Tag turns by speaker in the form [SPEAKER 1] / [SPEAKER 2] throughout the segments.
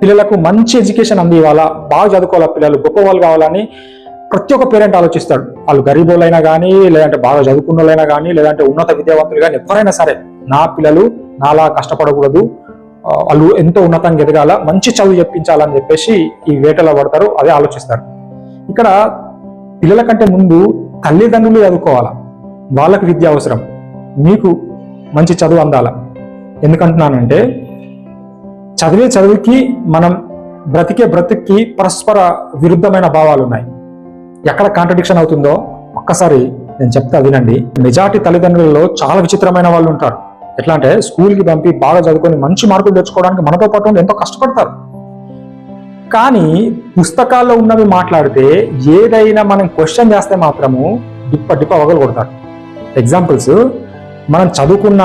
[SPEAKER 1] పిల్లలకు మంచి ఎడ్యుకేషన్ అందివ్వాలా, బాగా చదువుకోవాలా, పిల్లలు గొప్ప వాళ్ళు కావాలని ప్రతి ఒక్క పేరెంట్ ఆలోచిస్తాడు. వాళ్ళు గరీబోళ్ళైనా కానీ, లేదంటే బాగా చదువుకున్న వాళ్ళైనా కానీ, లేదంటే ఉన్నత విద్యావంతులు కానీ, ఎవరైనా సరే నా పిల్లలు నాలా కష్టపడకూడదు, వాళ్ళు ఎంతో ఉన్నతంగా ఎదగాల, మంచి చదువు చెప్పించాలని చెప్పేసి ఈ వేటలో పడతారు, అదే ఆలోచిస్తారు. ఇక్కడ పిల్లల కంటే ముందు తల్లిదండ్రులు చదువుకోవాలా, వాళ్ళకి విద్య అవసరం, మీకు మంచి చదువు అందాల. ఎందుకంటున్నానంటే చదువుకి మనం బ్రతికి పరస్పర విరుద్ధమైన భావాలు ఉన్నాయి. ఎక్కడ కాంట్రడిక్షన్ అవుతుందో ఒక్కసారి నేను చెప్తా వినండి. మెజారిటీ తల్లిదండ్రులలో చాలా విచిత్రమైన వాళ్ళు ఉంటారు. ఎట్లా అంటే స్కూల్కి పంపి బాగా చదువుకొని మంచి మార్కులు తెచ్చుకోవడానికి మనతో పాటు ఎంతో కష్టపడతారు. కానీ పుస్తకాల్లో ఉన్నవి మాట్లాడితే ఏదైనా మనం క్వశ్చన్ చేస్తే మాత్రము డిప్ప వగలు కొడతారు. ఎగ్జాంపుల్స్, మనం చదువుకున్న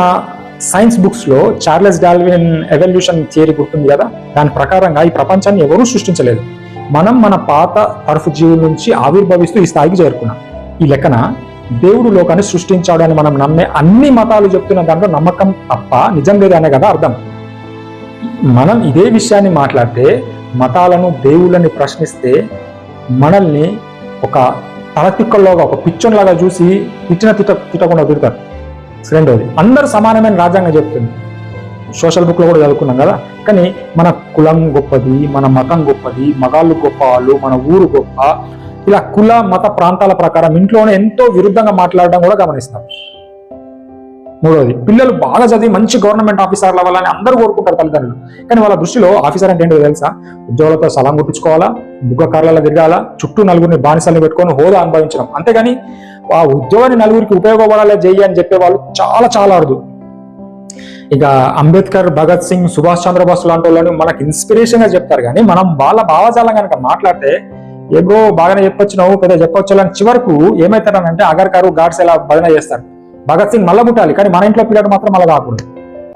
[SPEAKER 1] సైన్స్ బుక్స్ లో చార్లెస్ డార్విన్ ఎవల్యూషన్ థియరీ గుర్తుంది కదా, దాని ప్రకారంగా ఈ ప్రపంచాన్ని ఎవరూ సృష్టించలేదు, మనం మన పాత తరఫు జీవుల నుంచి ఆవిర్భవిస్తూ ఈ స్థాయికి చేరుకున్నాం. ఈ లెక్కన దేవుడు లోకాన్ని సృష్టించాడు అని మనం నమ్మే అన్ని మతాలు చెప్తున్న దాంట్లో నమ్మకం తప్ప నిజం లేదు అనే కదా అర్థం. మనం ఇదే విషయాన్ని మాట్లాడితే, మతాలను దేవుళ్ళని ప్రశ్నిస్తే మనల్ని ఒక తలతిక్కల్లోగా, ఒక పిచ్చోన్లాగా చూసి తిట్టకుండా తిడతారు. రెండోది, అందరూ సమానమైన రాజ్యాంగం చెప్తుంది, సోషల్ బుక్ లో కూడా చదువుకున్నాం కదా. కానీ మన కులం గొప్పది, మన మతం గొప్పది, మగాళ్ళు గొప్ప వాళ్ళు, మన ఊరు గొప్ప, ఇలా కుల మత ప్రాంతాల ప్రకారం ఇంట్లోనే ఎంతో విరుద్ధంగా మాట్లాడడం కూడా గమనిస్తాం. మూడోది, పిల్లలు బాగా చదివి మంచి గవర్నమెంట్ ఆఫీసర్లు అవ్వాలని అందరూ కోరుకుంటారు తల్లిదండ్రులు. కానీ వాళ్ళ దృష్టిలో ఆఫీసర్ అంటే ఏంటో తెలుసా? ఉద్యోగులతో సలాం గుట్టించుకోవాలా, బుగ్గ కార్లలో తిరగాల, చుట్టూ నలుగురిని బానిసల్ని పెట్టుకొని హోదా అనుభవించడం. అంతేగాని ఆ ఉద్యోగాన్ని నలుగురికి ఉపయోగపడాలి చెయ్యి అని చెప్పేవాళ్ళు చాలా చాలా అరుదు. ఇక అంబేద్కర్, భగత్ సింగ్, సుభాష్ చంద్రబోస్ లాంటి వాళ్ళని మనకు ఇన్స్పిరేషన్ గా చెప్తారు. కానీ మనం వాళ్ళ భావజాలం కనుక మాట్లాడితే ఏదో బాగానే చెప్పొచ్చినావు, పెద్ద చెప్పొచ్చు అని చివరకు ఏమవుతారనంటే అగర్కారు గాడ్స్ ఎలా భజన చేస్తారు. భగత్ సింగ్ మళ్ళా పుట్టాలి, కానీ మన ఇంట్లో పిల్లడు మాత్రం అలా కాకూడదు.